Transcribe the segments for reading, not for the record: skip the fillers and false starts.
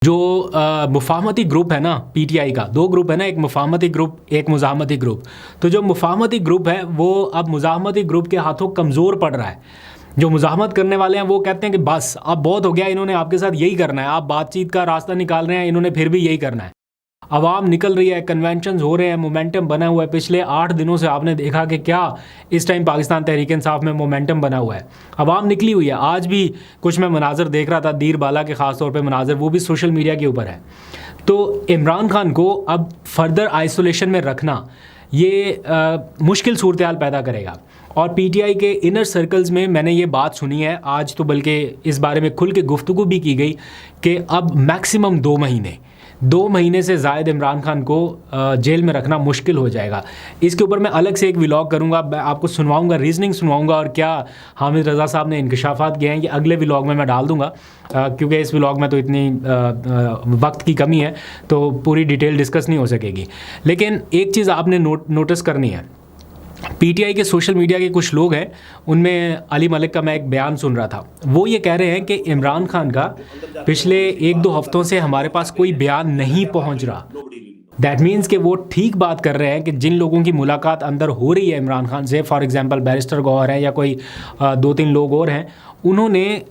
जो मुफाहमती ग्रुप है ना पीटीआई का, दो ग्रुप है ना, एक मुफाहमती ग्रुप, एक मुज़ाहमती ग्रुप। तो जो मुफाहमती ग्रुप है वो अब मुज़ाहमती ग्रुप के हाथों कमज़ोर पड़ रहा है। जो मुज़ाहमत करने वाले हैं वो कहते हैं कि बस अब बहुत हो गया, इन्होंने आपके साथ यही करना है, आप बातचीत का रास्ता निकाल रहे हैं, इन्होंने फिर भी यही करना है। आवाम निकल रही है, कन्वेंशंस हो रहे हैं, मोमेंटम बना हुआ है। पिछले 8 दिनों से आपने देखा कि क्या इस टाइम पाकिस्तान तहरीक इंसाफ में मोमेंटम बना हुआ है, आवाम निकली हुई है। आज भी कुछ मैं मनाजर देख रहा था, दीर बाला के ख़ास तौर पे मनाजर, वो भी सोशल मीडिया के ऊपर है। तो इमरान खान को अब फर्दर आइसोलेशन में रखना ये मुश्किल सूरत हाल पैदा करेगा। और पीटीआई के इनर सर्कल्स में मैंने ये बात सुनी है आज, तो बल्कि इस बारे में खुल के गुफ्तगू भी की गई कि अब मैक्सिमम 2 महीने से ज़ायद इमरान खान को जेल में रखना मुश्किल हो जाएगा। इसके ऊपर मैं अलग से एक व्लॉग करूँगा, मैं आपको सुनवाऊँगा, रीजनिंग सुनवाऊँगा और क्या हामिद रज़ा साहब ने इंकशाफात किए हैं, ये अगले व्लॉग में मैं डाल दूँगा, क्योंकि इस व्लॉग में तो इतनी वक्त की कमी है तो पूरी डिटेल डिस्कस नहीं हो सकेगी। लेकिन एक चीज़ आपने नोटिस करनी है, पीटीआई के सोशल मीडिया के कुछ लोग हैं, उनमें अली मलिक का मैं एक बयान सुन रहा था, वो ये कह रहे हैं कि इमरान खान का पिछले 1-2 हफ्तों से हमारे पास कोई बयान नहीं पहुंच रहा। दैट मीन्स कि वो ठीक बात कर रहे हैं कि जिन लोगों की मुलाकात अंदर हो रही है इमरान खान से, फॉर एग्जांपल बैरिस्टर गौहर है या कोई 2-3 लोग और हैं, उन्होंने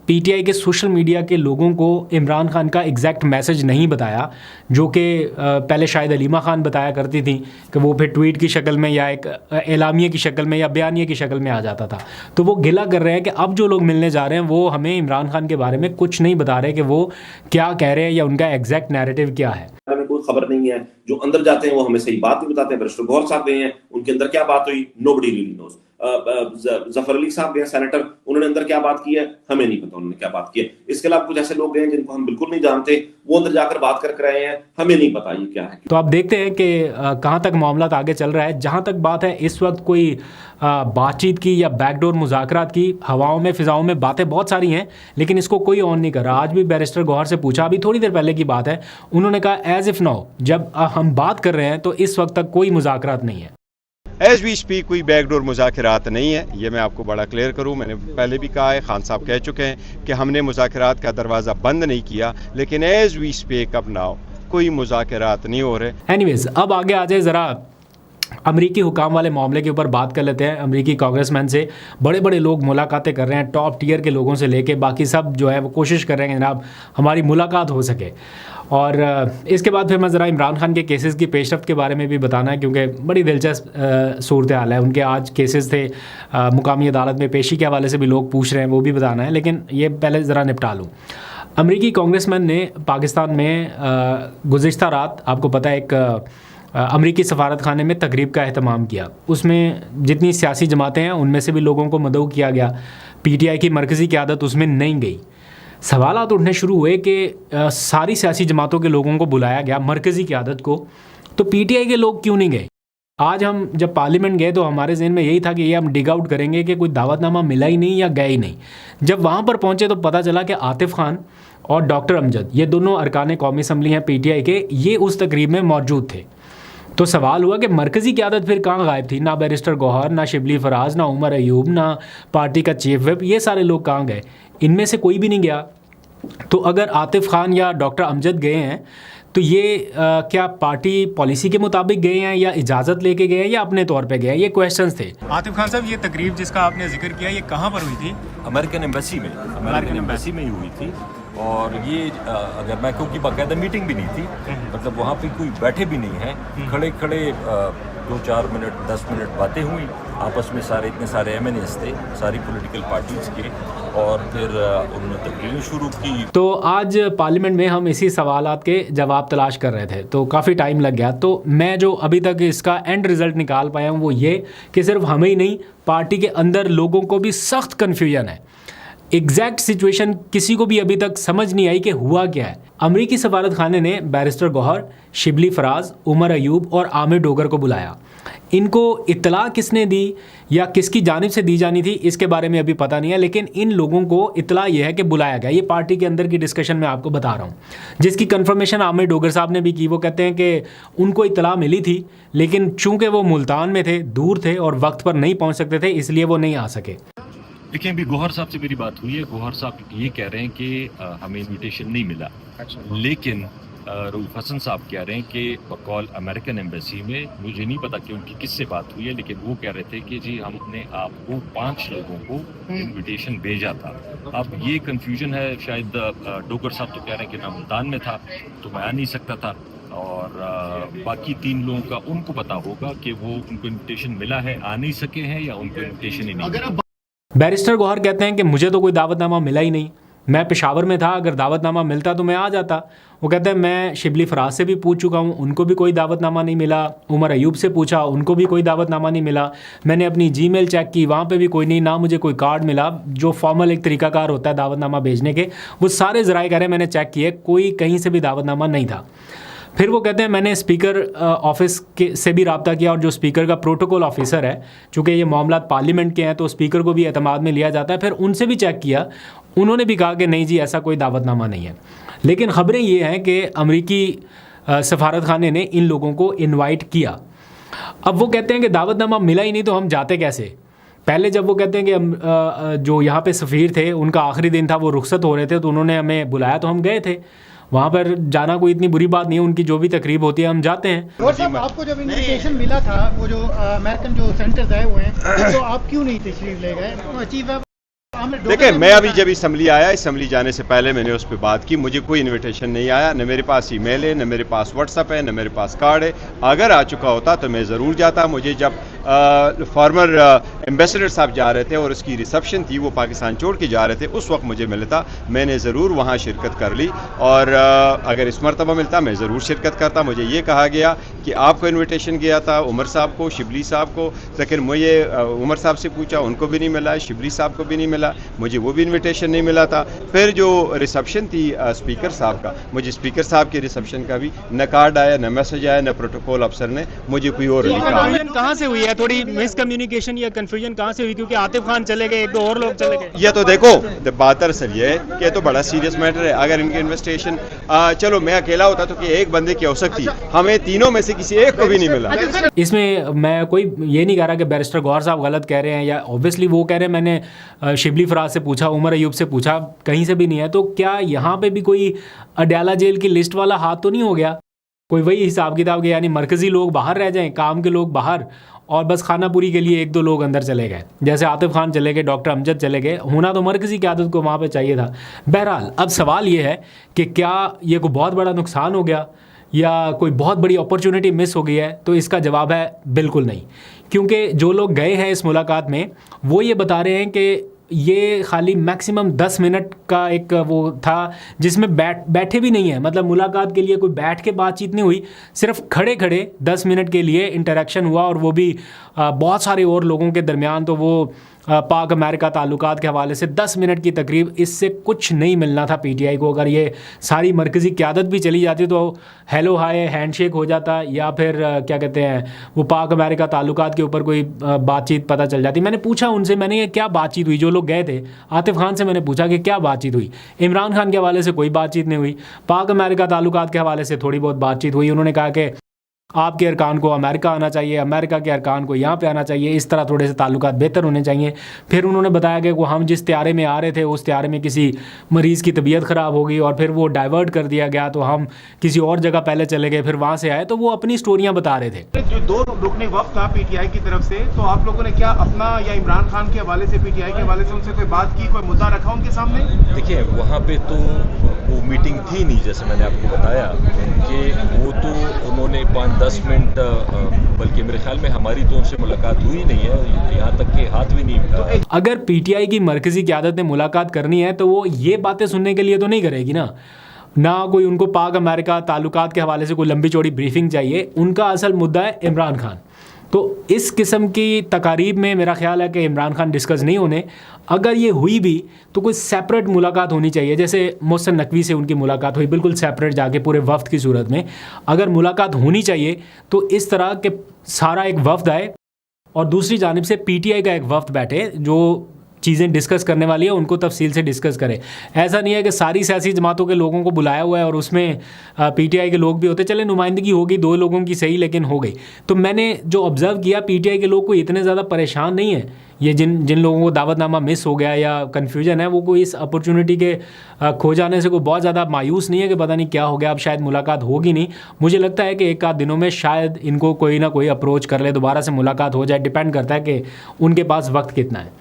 पीटीआई के सोशल मीडिया के लोगों को इमरान खान का एग्जैक्ट मैसेज नहीं बताया, जो कि पहले शायद अलीमा खान बताया करती थी कि वो फिर ट्वीट की शक्ल में या एक एलामिया की शक्ल में या बयानिया की शक्ल में आ जाता था। तो वो गिला कर रहे हैं कि अब जो लोग मिलने जा रहे हैं वो हमें इमरान खान के बारे में कुछ नहीं बता रहे कि वो क्या कह रहे हैं या उनका एग्जैक्ट नैरेटिव क्या है। हमें कोई खबर नहीं है। जो अंदर जाते हैं वो हमें सही बात नहीं बताते हैं। बैरिस्टर गौहर साहब गए हैं, उनके अंदर क्या बात हुई, nobody really knows. Zafar Ali साहब गए, सेनेटर, उन्होंने अंदर क्या बात की है हमें नहीं पता उन्होंने क्या बात की है। इसके अलावा कुछ ऐसे लोग गए जिनको हम बिल्कुल नहीं जानते, वो अंदर जाकर बात करके आए हैं, हमें नहीं पता ये क्या है। तो आप देखते हैं कि कहाँ तक मामला आगे चल रहा है। जहाँ तक बात है इस वक्त कोई बातचीत की या बैकडोर मुज़ाकरात की, हवाओं में फिजाओं में बातें बहुत सारी हैं, लेकिन इसको कोई ऑन नहीं कर रहा। आज भी बैरिस्टर गौहर से पूछा, अभी थोड़ी देर पहले की बात है, उन्होंने कहा एज इफ़ नाउ, जब हम बात कर रहे हैं तो इस वक्त तक कोई मुज़ाकरात नहीं है। एज वी स्पीक कोई बैकडोर मुज़ाकरात नहीं है, ये मैं आपको बड़ा क्लियर करूँ। मैंने पहले भी कहा है, खान साहब कह चुके हैं कि हमने मुज़ाकरात का दरवाज़ा बंद नहीं किया, लेकिन एज वी स्पीक अब नाउ कोई मुज़ाकरात नहीं हो रहे। एनीवेज, अब आगे आ जाए, ज़रा अमरीकी हुकाम वाले मामले के ऊपर बात कर लेते हैं। अमरीकी कांग्रेसमैन से बड़े बड़े लोग मुलाकातें कर रहे हैं, टॉप टियर के लोगों से लेके बाकी सब जो है वो कोशिश कर रहे हैं कि जनाब हमारी मुलाकात हो सके। और इसके बाद फिर मैं ज़रा इमरान खान के केसेस की पेशरफ्त के बारे में भी बताना है, क्योंकि बड़ी दिलचस्प सूरत हाल है। उनके आज केसेस थे, मुकामी अदालत में पेशी के हवाले से भी लोग पूछ रहे हैं, वो भी बताना है, लेकिन ये पहले ज़रा निपटा लूँ। अमरीकी कांग्रेसमैन ने पाकिस्तान में गुज़िश्ता रात, आपको पता है, एक अमरीकी सफारत खाने में तकरीब का एहतमाम किया। उसमें जितनी सियासी जमातें हैं उनमें से भी लोगों को मदऊ किया गया। पीटीआई की मरकज़ी क़यादत उसमें नहीं गई। सवालात उठने शुरू हुए कि सारी सियासी जमातों के लोगों को बुलाया गया, मरकज़ी क़यादत को, तो पीटीआई के लोग क्यों नहीं गए। आज हम जब पार्लियामेंट गए तो हमारे जहन में यही था कि ये हम डिग आउट करेंगे कि कोई दावतनामा मिला ही नहीं या गए ही नहीं। जब वहाँ पर पहुँचे तो पता चला कि आतिफ खान और डॉक्टर अमजद, ये दोनों अरकान कौमी असम्बली हैं पीटीआई के, ये उस तकरीब में मौजूद थे। तो सवाल हुआ कि मरकज़ी क़यादत फिर कहाँ गायब थी। ना बैरिस्टर गौहर, ना शिबली फराज, ना उमर अयूब, ना पार्टी का चीफ व्हिप, ये सारे लोग कहाँ गए। इनमें से कोई भी नहीं गया। तो अगर आतिफ खान या डॉक्टर अमजद गए हैं तो ये क्या पार्टी पॉलिसी के मुताबिक गए हैं या इजाज़त लेके गए हैं या अपने तौर पे गए हैं, ये क्वेश्चंस थे। आतिफ खान साहब, ये तकरीब जिसका आपने जिक्र किया, ये कहाँ पर हुई थी? अमेरिकन एम्बेसी में, अमेरिकन एम्बेसी में ही हुई थी। और ये अगर मैं, क्योंकि बाकायदा मीटिंग भी नहीं थी, मतलब वहाँ पे कोई बैठे भी नहीं है, खड़े खड़े 2-4 मिनट 10 मिनट बातें हुई आपस में, सारे इतने सारे एमएनएस थे सारी पॉलिटिकल पार्टीज़ के, और फिर उन्होंने तकरीरें शुरू की। तो आज पार्लियामेंट में हम इसी सवालात के जवाब तलाश कर रहे थे, तो काफ़ी टाइम लग गया। तो मैं जो अभी तक इसका एंड रिज़ल्ट निकाल पाया हूँ वो ये कि सिर्फ हमें ही नहीं, पार्टी के अंदर लोगों को भी सख्त कन्फ्यूजन है। एग्जैक्ट सिचुएशन किसी को भी अभी तक समझ नहीं आई कि हुआ क्या है। अमरीकी सफारत खाने ने बैरिस्टर गौहर, शिबली फराज, उमर अयूब और आमिर डोगर को बुलाया। इनको इत्तला किसने दी या किसकी जानिब से दी जानी थी, इसके बारे में अभी पता नहीं है, लेकिन इन लोगों को इत्तला यह है कि बुलाया गया। ये पार्टी के अंदर की डिस्कशन मैं आपको बता रहा हूँ, जिसकी कंफर्मेशन आमिर डोगर साहब ने भी की। वो कहते हैं कि उनको इत्तला मिली थी, लेकिन चूंकि वो मुल्तान में थे, दूर थे और वक्त पर नहीं पहुँच सकते थे, इसलिए वो नहीं आ सके। देखिए, अभी गौहर साहब से मेरी बात हुई है। गौहर साहब ये कह रहे हैं कि हमें इनविटेशन नहीं मिला। लेकिन रऊफ हसन साहब कह रहे हैं कि बकौल अमेरिकन एम्बेसी में, मुझे नहीं पता कि उनकी किससे बात हुई है, लेकिन वो कह रहे थे कि जी हमने आपको 5 लोगों को इनविटेशन भेजा था। अब ये कंफ्यूजन है, शायद डोगर साहब तो कह रहे हैं कि मैं मुल्तान में था तो मैं आ नहीं सकता था, और बाकी 3 लोगों का उनको पता होगा कि वो उनको इनविटेशन मिला है, आ नहीं सके हैं, या उनको इनविटेशन ही नहीं मिला। बैरिस्टर गौहर कहते हैं कि मुझे तो कोई दावतनामा मिला ही नहीं, मैं पेशावर में था, अगर दावतनामा मिलता तो मैं आ जाता। वो कहते हैं मैं शिबली फराज से भी पूछ चुका हूँ, उनको भी कोई दावतनामा नहीं मिला। उमर अयूब से पूछा, उनको भी कोई दावतनामा नहीं मिला। मैंने अपनी जीमेल चेक की, वहाँ पे भी कोई नहीं, ना मुझे कोई कार्ड मिला जो फॉर्मल एक तरीकाकार होता है दावतनामा भेजने के। वो सारे ज़राए कह रहे हैं मैंने चेक किए, कोई कहीं से भी दावतनामा नहीं था। फिर वो कहते हैं मैंने स्पीकर ऑफिस के से भी रब्ता किया, और जो स्पीकर का प्रोटोकॉल ऑफिसर है, चूँकि ये मामलात पार्लियामेंट के हैं तो स्पीकर को भी एतमाद में लिया जाता है, फिर उनसे भी चेक किया, उन्होंने भी कहा कि नहीं जी ऐसा कोई दावतनामा नहीं है। लेकिन ख़बरें ये हैं कि अमरीकी सफारत खाने ने इन लोगों को इन्वाइट किया। अब वो कहते हैं कि दावतनामा मिला ही नहीं तो हम जाते कैसे। पहले जब वो कहते हैं कि जो यहाँ पे सफ़ीर थे उनका आखिरी दिन था, वो रुखसत हो रहे थे, तो उन्होंने हमें बुलाया तो हम गए थे। वहाँ पर जाना कोई इतनी बुरी बात नहीं है, उनकी जो भी तकरीब होती है हम जाते हैं। और साहब आपको जब इनविटेशन मिला था, वो जो अमेरिकन जो सेंटर्स आए हुए हैं, तो आप क्यों नहीं तशरीफ ले गए? चीफ देखिए, मैं अभी जब असम्बली आया, असम्बली जाने से पहले मैंने उस पर बात की, मुझे कोई इनविटेशन नहीं आया, न मेरे पास ईमेल है, न मेरे पास व्हाट्सअप है, न मेरे पास कार्ड है। अगर आ चुका होता तो मैं ज़रूर जाता। मुझे जब फॉर्मर एम्बेसडर साहब जा रहे थे और उसकी रिसेप्शन थी, वो पाकिस्तान छोड़ के जा रहे थे, उस वक्त मुझे मिलता, मैंने ज़रूर वहाँ शिरकत कर ली, और अगर इस मरतबा मिलता मैं ज़रूर शिरकत करता। मुझे ये कहा गया कि आपको इन्विटेशन गया था उमर साहब को, शिबली साहब को, लेकिन मुझे उमर साहब से पूछा, उनको भी नहीं मिला, शिबली साहब को भी नहीं मिला, मुझे वो भी इनविटेशन नहीं मिला था। फिर जो रिसेप्शन थी स्पीकर साहब का, मुझे स्पीकर साहब के रिसेप्शन का भी न कार्ड आया, न मैसेज आया, न प्रोटोकॉल अफसर ने मुझे कोई और लिखा। कंफ्यूजन कहाँ से हुई है, थोड़ी मिसकम्युनिकेशन या कंफ्यूजन कहाँ से हुई? क्योंकि आतिफ खान चले गए, 1-2 और लोग चले गए। ये तो देखो, बात दरअसल ये है कि ये तो बड़ा सीरियस मैटर है। अगर इनकी इन्वेस्टिगेशन, चलो मैं अकेला होता तो कि एक बंदे की हो सकती, हमें तीनों में से किसी एक को भी नहीं मिला। इसमें मैं कोई ये नहीं कह रहा कि बैरिस्टर गौहर साहब गलत कह रहे हैं, या ऑब्वियसली वो कह रहे हैं मैंने शिबली फराज से पूछा, उमर अयूब से पूछा, कहीं से भी नहीं है। तो क्या यहाँ पे भी कोई अडयाला जेल की लिस्ट वाला हाथ तो नहीं हो गया? कोई वही हिसाब किताब के, यानी मरकज़ी लोग बाहर रह जाएं, काम के लोग बाहर, और बस खानापुरी के लिए 1-2 लोग अंदर चले गए, जैसे आतिफ खान चले गए, डॉक्टर अमजद चले गए। होना तो मरकज़ी क़यादत को वहाँ पे चाहिए था। बहरहाल अब सवाल ये है कि क्या ये कोई बहुत बड़ा नुकसान हो गया या कोई बहुत बड़ी अपॉर्चुनिटी मिस हो गई है? तो इसका जवाब है बिल्कुल नहीं, क्योंकि जो लोग गए हैं इस मुलाकात में वो ये बता रहे हैं कि ये खाली मैक्सिमम 10 मिनट का एक वो था, जिसमें बैठे भी नहीं है, मतलब मुलाकात के लिए कोई बैठ के बातचीत नहीं हुई, सिर्फ खड़े खड़े 10 मिनट के लिए इंटरेक्शन हुआ, और वो भी बहुत सारे और लोगों के दरमियान। तो वो पाक अमेरिका ताल्लुकात के हवाले से 10 मिनट की तकरीब, इससे कुछ नहीं मिलना था पीटीआई को। अगर ये सारी मरकज़ी क़यादत भी चली जाती तो हेलो हाय हैंडशेक हो जाता, या फिर क्या कहते हैं वो पाक अमेरिका ताल्लुकात के ऊपर कोई बातचीत पता चल जाती। मैंने पूछा उनसे, मैंने ये क्या बातचीत हुई, जो लोग गए थे, आतिफ खान से मैंने पूछा कि क्या बातचीत हुई। इमरान खान के हवाले से कोई बातचीत नहीं हुई, पाक अमेरिका ताल्लुकात के हवाले से थोड़ी बहुत बातचीत हुई। उन्होंने कहा कि आपके अरकान को अमेरिका आना चाहिए, अमेरिका के अरकान को यहाँ पे आना चाहिए, इस तरह थोड़े से ताल्लुकात बेहतर होने चाहिए। फिर उन्होंने बताया कि वो हम जिस त्यारे में आ रहे थे उस त्यारे में किसी मरीज़ की तबीयत ख़राब हो गई और फिर वो डाइवर्ट कर दिया गया, तो हम किसी और जगह पहले चले गए, फिर वहाँ से आए। तो वो अपनी स्टोरियाँ बता रहे थे। जो 2 रुकने वक्त था पीटीआई की तरफ से, तो आप लोगों ने क्या अपना या इमरान खान के हवाले से, पीटीआई के हवाले से उनसे कोई बात की, कोई मुद्दा रखा उनके सामने? देखिए, वहाँ पे तो वो मीटिंग थी नहीं, जैसे मैंने आपको बताया कि वो तो उन्होंने 5-10 मिनट, बल्कि मेरे ख्याल में हमारी तो उनसे मुलाकात हुई नहीं है, यहाँ तक कि हाथ भी नहीं। अगर पीटीआई की मरकज़ी क़यादत ने मुलाकात करनी है तो वो ये बातें सुनने के लिए तो नहीं करेगी ना कोई उनको पाक अमेरिका ताल्लुकात के हवाले से कोई लंबी चौड़ी ब्रीफिंग चाहिए। उनका असल मुद्दा है इमरान खान। तो इस किस्म की तकारीब में मेरा ख्याल है कि इमरान खान डिस्कस नहीं होने। अगर ये हुई भी तो कोई सेपरेट मुलाकात होनी चाहिए, जैसे मोहसिन नकवी से उनकी मुलाकात हुई, बिल्कुल सेपरेट जाके पूरे वफ्द की सूरत में। अगर मुलाकात होनी चाहिए तो इस तरह के सारा एक वफ्द आए और दूसरी जानिब से पीटीआई का एक वफ्द बैठे जो चीज़ें डिस्कस करने वाली है उनको तफसील से डिस्कस करें। ऐसा नहीं है कि सारी सियासी जमातों के लोगों को बुलाया हुआ है और उसमें पीटीआई के लोग भी होते, चले नुमाइंदगी होगी 2 लोगों की सही लेकिन हो गई। तो मैंने जो ऑब्ज़र्व किया पीटीआई के लोग कोई इतने ज़्यादा परेशान नहीं है, ये जिन लोगों को दावतनामा मिस हो गया या कन्फ्यूजन है वो कोई इस अपॉर्चुनिटी के खो जाने से कोई बहुत ज़्यादा मायूस नहीं है कि पता नहीं क्या हो गया, अब शायद मुलाकात होगी नहीं। मुझे लगता है कि एक आध दिनों में शायद इनको कोई ना कोई अप्रोच कर ले, दोबारा से मुलाकात हो जाए, डिपेंड करता है कि उनके पास वक्त कितना है।